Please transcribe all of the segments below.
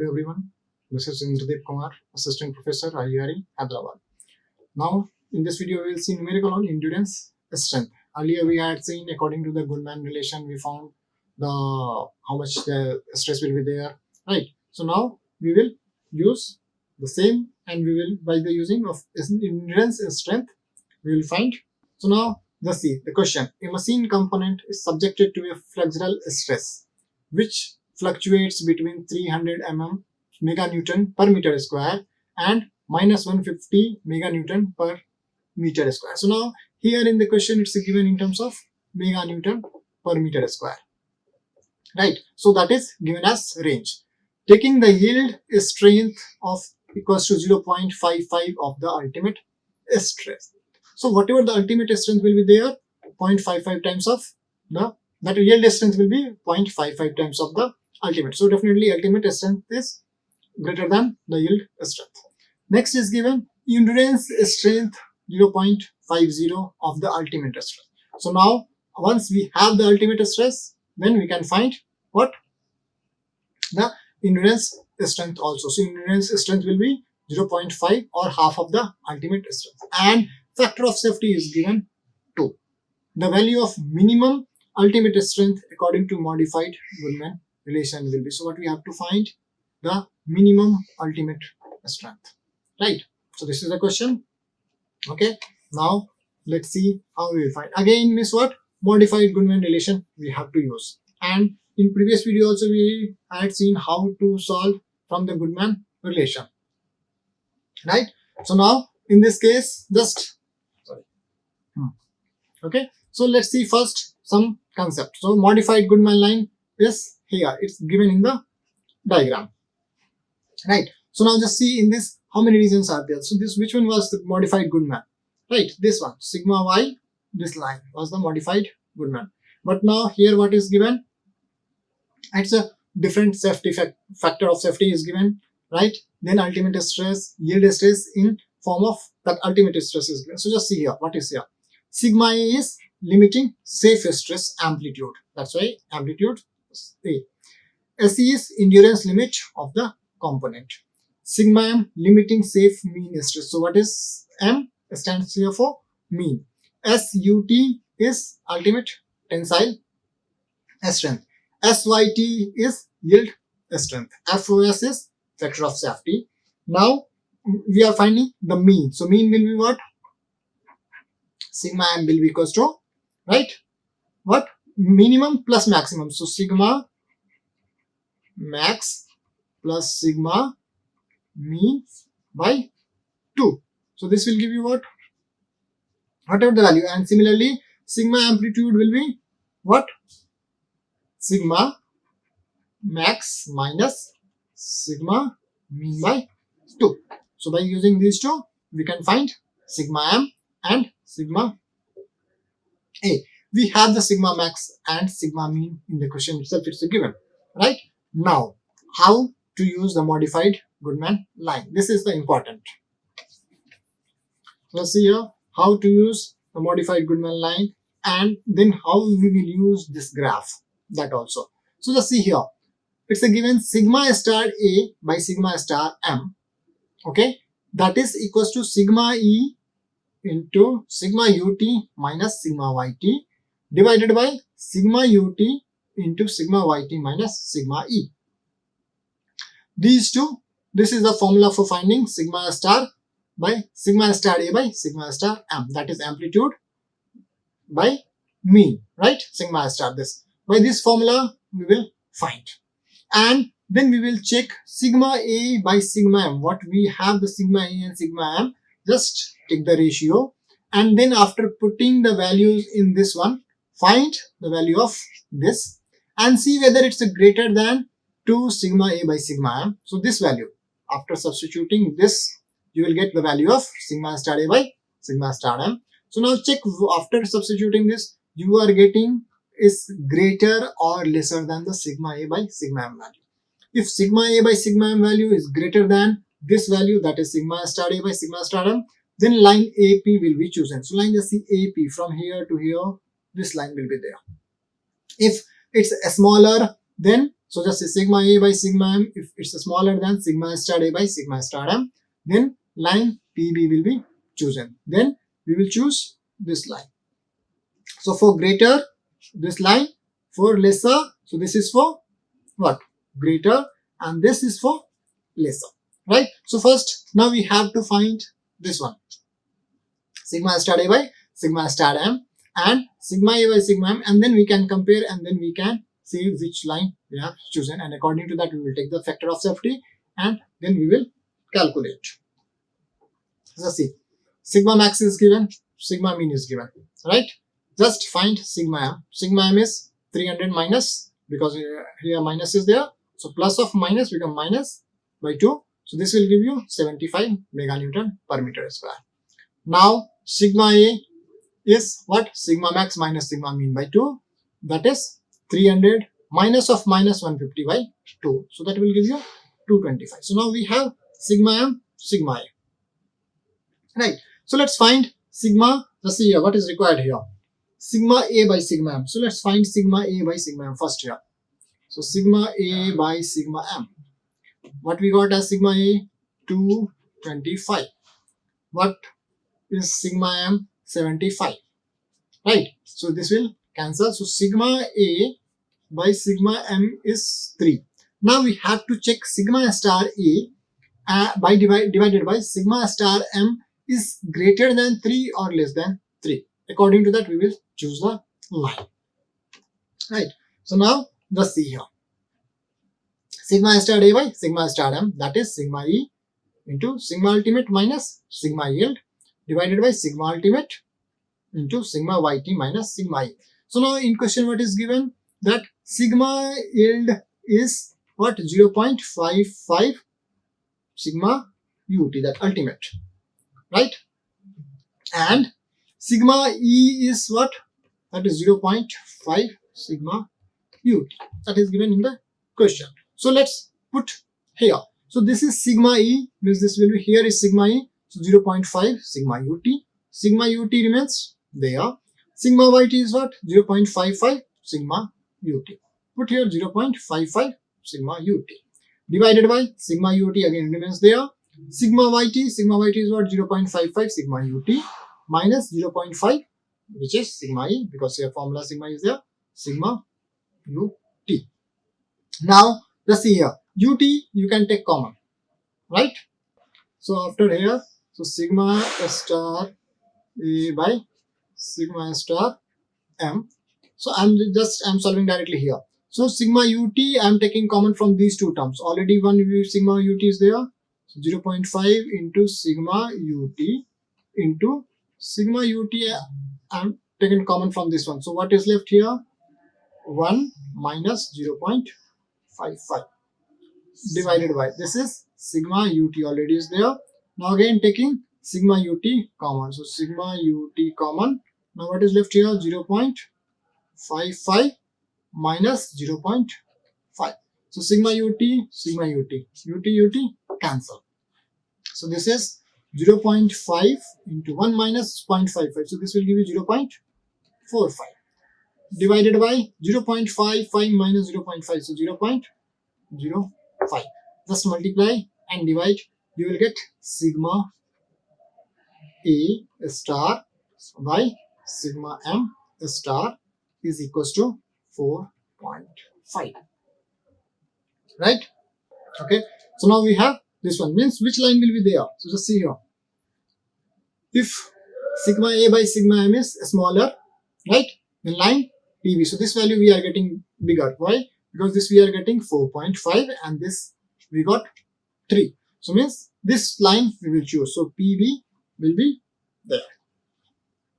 Hello everyone, this is Indradeep Kumar, Assistant Professor, IARE, Hyderabad. Now, in this video, we will see numerical on endurance strength. Earlier, we had seen according to the Goodman relation, we found the how much the stress will be there, right? So now we will use the same, and we will by the using of endurance strength, we will find. So now let's see the question. A machine component is subjected to a flexural stress, which fluctuates between 300 meganewton per meter square and minus 150 meganewton per meter square. So now here in the question it's given in terms of meganewton per meter square, right? So that is given as range. Taking the yield strength of equals to 0.55 of the ultimate stress. So whatever the ultimate strength will be there, 0.55 times of that yield strength will be 0.55 times of the ultimate. So definitely ultimate strength is greater than the yield strength. Next is given endurance strength 0.50 of the ultimate stress. So now once we have the ultimate stress, then we can find what? The endurance strength also. So endurance strength will be 0.5 or half of the ultimate strength. And factor of safety is given 2. The value of minimum ultimate strength according to modified Goodman relation will be. So what we have to find? The minimum ultimate strength, right? So this is the question. Okay, now let's see how we will find. Again, miss what? Modified Goodman relation we have to use. And in previous video also we had seen how to solve from the Goodman relation, right? So now in this case, just okay. So let's see first some concept. So modified Goodman line is here. It's given in the diagram, right? So now just see in this how many regions are there. So this, which one was the modified Goodman, right? This one, sigma y, this line was the modified Goodman. But now here what is given? It's a different safety factor of safety is given, right? Then ultimate stress, yield stress in form of that ultimate stress is given. So just see here what is here. Sigma A is limiting safe stress amplitude. That's why amplitude A. SE is endurance limit of the component. Sigma M limiting safe mean stress. So what is M? Stands here for mean. SUT is ultimate tensile strength. SYT is yield strength. FOS is factor of safety. Now we are finding the mean. So mean will be what? Sigma M will be equals to, right? What? Minimum plus maximum. So sigma max plus sigma mean by 2. So this will give you what? Whatever the value. And similarly, sigma amplitude will be what? Sigma max minus sigma mean by 2. So by using these two, we can find sigma M and sigma A. We have the sigma max and sigma mean in the question itself. It's a given, right? Now, how to use the modified Goodman line? This is the important. Let's see here how to use the modified Goodman line, and then how we will use this graph, that also. So let's see here. It's a given sigma star A by sigma star M. Okay, that is equals to sigma E into sigma ut minus sigma yt divided by sigma ut into sigma yt minus sigma e. These two, this is the formula for finding sigma star by sigma star A by sigma star M. That is amplitude by mean, right? Sigma star this. By this formula we will find. And then we will check sigma A by sigma M. What we have the sigma A and sigma M, just take the ratio, and then after putting the values in this one, find the value of this and see whether it's a greater than 2 sigma A by sigma M. So this value, after substituting this, you will get the value of sigma star A by sigma star M. So now check after substituting this, you are getting is greater or lesser than the sigma A by sigma M value. If sigma A by sigma M value is greater than this value, that is sigma star A by sigma star M, then line AP will be chosen. So line just see AP from here to here, this line will be there. If it's smaller, then So just say sigma A by sigma M. If it's smaller than sigma star A by sigma star M, then line PB will be chosen. Then we will choose this line. So for greater, this line, for lesser, so this is for what? Greater, and this is for lesser, right? So first, now we have to find this one, sigma star A by sigma star M and sigma A by sigma M, and then we can compare and then we can see which line we have chosen, and according to that we will take the factor of safety and then we will calculate. Let's see, sigma max is given, sigma mean is given, right? Just find sigma M. Sigma M is 300 minus, because here minus is there, so plus of minus become minus by 2, so this will give you 75 meganewton per meter square. Now sigma A is what? Sigma max minus sigma mean by 2, that is 300 minus of minus 150 by 2, so that will give you 225. So now we have sigma M, sigma A, right? So let's find sigma. Let's see here what is required here, sigma A by sigma M. So let's find sigma A by sigma M first here. So sigma A by sigma M, what we got as sigma A? 225. What is sigma M? 75, right? So this will cancel. So sigma A by sigma M is 3. Now we have to check sigma star A by divided by sigma star M is greater than 3 or less than 3. According to that we will choose the line, right? So now let's see here, sigma star A by sigma star M, that is sigma E into sigma ultimate minus sigma yield divided by sigma ultimate into sigma YT minus sigma E. So now in question what is given, that sigma yield is what? 0.55 sigma UT, that ultimate, right? And sigma E is what? That is 0.5 sigma UT, that is given in the question. So let's put here. So this is sigma E, means this will be, here is sigma E, so 0.5 sigma UT. Sigma UT remains there. Sigma YT is what? 0.55 sigma UT. Put here 0.55 sigma UT divided by sigma UT again remains there. Sigma YT is what? 0.55 sigma UT minus 0.5, which is sigma E, because here formula sigma is there, sigma UT. Now let's see here, UT you can take common, right? So after here, so sigma star A by sigma star M. So I'm solving directly here. So sigma UT I'm taking common from these two terms. Already one sigma UT is there. So 0.5 into sigma UT into sigma UT I'm taking common from this one. So what is left here? 1 minus 0.55 divided by, this is sigma UT already is there. Now again taking sigma UT common. So sigma UT common. Now what is left here? 0.55 minus 0.5. So sigma UT, UT cancel. So this is 0.5 into 1 minus 0.55. So this will give you 0.45 divided by 0.55 minus 0.5. So 0.05. Just multiply and divide. You will get sigma A star by sigma M star is equals to 4.5, right? Okay, so now we have this one, means which line will be there. So just see here, if sigma A by sigma M is smaller, right, then line PB, so this value we are getting bigger. Why? Because this we are getting 4.5 and this we got 3, so means this line we will choose. So PB will be there.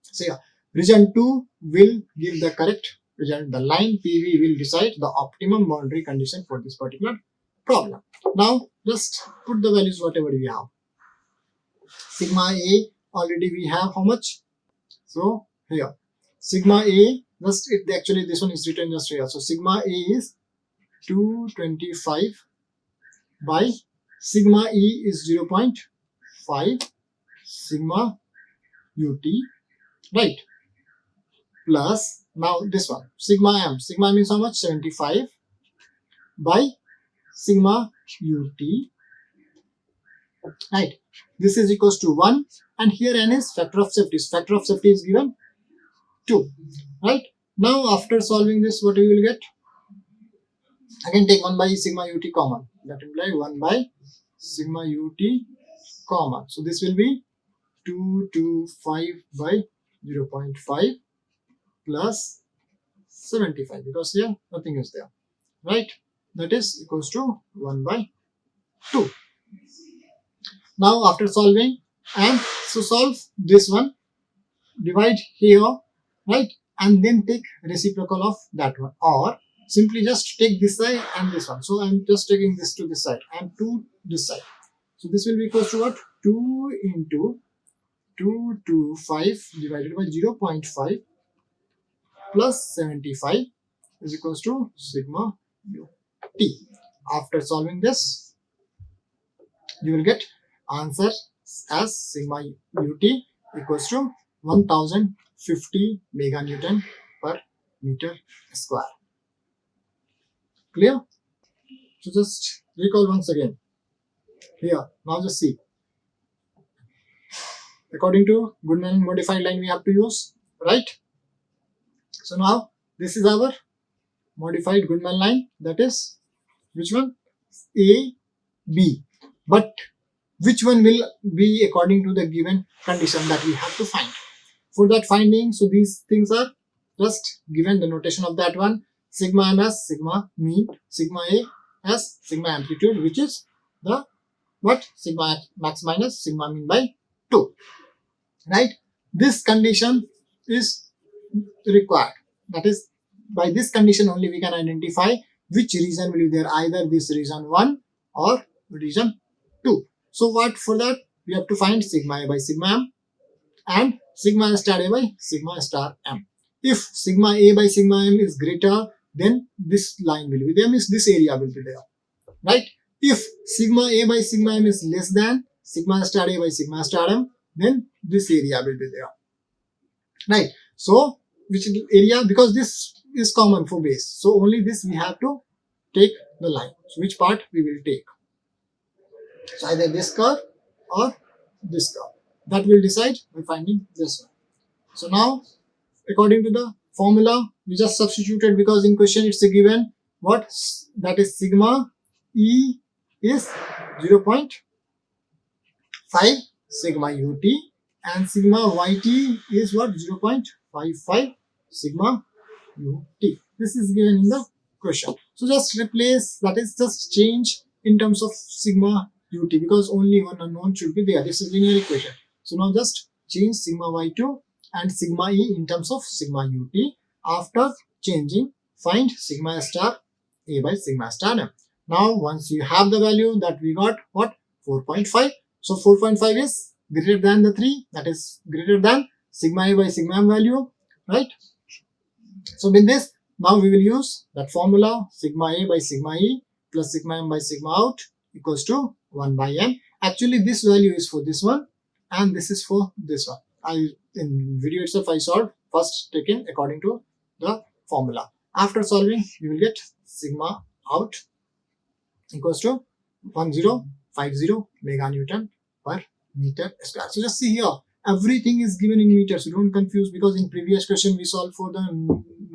So yeah, region 2 will give the correct result. The line PV will decide the optimum boundary condition for this particular problem. Now just put the values whatever we have. Sigma A already we have how much? So here sigma A, just actually this one is written just here. So sigma A is 225 by sigma E is 0.5 sigma UT, right? Plus now this one sigma M. Sigma M is how much? 75 by sigma ut, right? This is equals to 1, and here n is factor of safety. Factor of safety is given 2, right? Now after solving this, what we will get? Again take 1 by sigma ut common. That implies 1 by sigma ut common. So this will be 225 by 0.5 plus 75, because here nothing is there, right? That is equals to 1 by 2. Now after solving, and so solve this one, divide here, right, and then take reciprocal of that one, or simply just take this side and this one. So I'm just taking this to this side and 2 this side. So this will be equals to what? 2 into 225 divided by 0.5 plus 75 is equals to sigma ut. After solving this, you will get answer as sigma ut equals to 1050 meganewton per meter square. Clear? So just recall once again. Here, now just see. According to Goodman modified line we have to use, right? So now this is our modified Goodman line, that is which one? A, B. But which one will be according to the given condition that we have to find? For that finding, so these things are just given the notation of that one. Sigma m as sigma mean, sigma a as sigma amplitude, which is the what? Sigma max minus sigma mean by 2. Right? This condition is required. That is, by this condition only we can identify which region will be there, either this region 1 or region 2. So what for that? We have to find sigma a by sigma m and sigma star a by sigma star m. If sigma a by sigma m is greater, then this line will be there, means this area will be there, right? If sigma a by sigma m is less than sigma star a by sigma star m, then this area will be there, right? So which area, because this is common for base, so only this we have to take the line. So which part we will take? So either this curve or this curve. That will decide by finding this one. So now according to the formula we just substituted, because in question it's a given what, that is sigma E is 0.5 sigma ut and sigma yt is what? 0.55 sigma ut. This is given in the question. So just replace, that is just change in terms of sigma ut, because only one unknown should be there. This is linear equation. So now just change sigma y2 and sigma e in terms of sigma ut. After changing, find sigma star a by sigma star m. Now once you have the value that we got what? 4.5. So 4.5 is greater than the 3, that is greater than sigma a by sigma m value, right? So with this, now we will use that formula, sigma a by sigma e plus sigma m by sigma out equals to 1 by m. Actually this value is for this one and this is for this one. In video itself I solved first taken according to the formula. After solving, you will get sigma out equals to 1050 meganewton per meter square. So just see here, everything is given in meters. So don't confuse, because in previous question we solved for the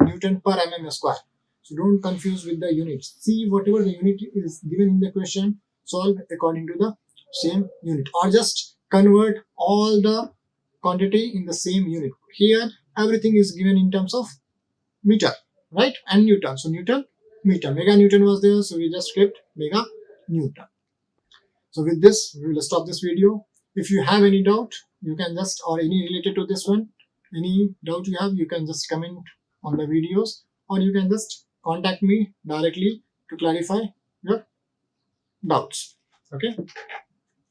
Newton per mm square. So don't confuse with the units. See whatever the unit is given in the question, solve according to the same unit, or just convert all the quantity in the same unit. Here everything is given in terms of meter, right, and Newton. So Newton, meter, mega Newton was there, so we just kept mega Newton. So with this we will stop this video. If you have any doubt, you can just, or any related to this one, any doubt you have, you can just comment on the videos, or you can just contact me directly to clarify your doubts. Okay,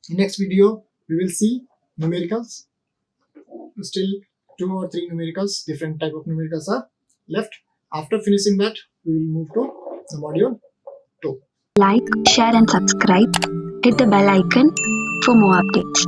in next video we will see numericals. Still 2 or 3 numericals, different type of numericals are left. After finishing that, we will move to the module 2. Like, share and subscribe. Hit the bell icon for more updates.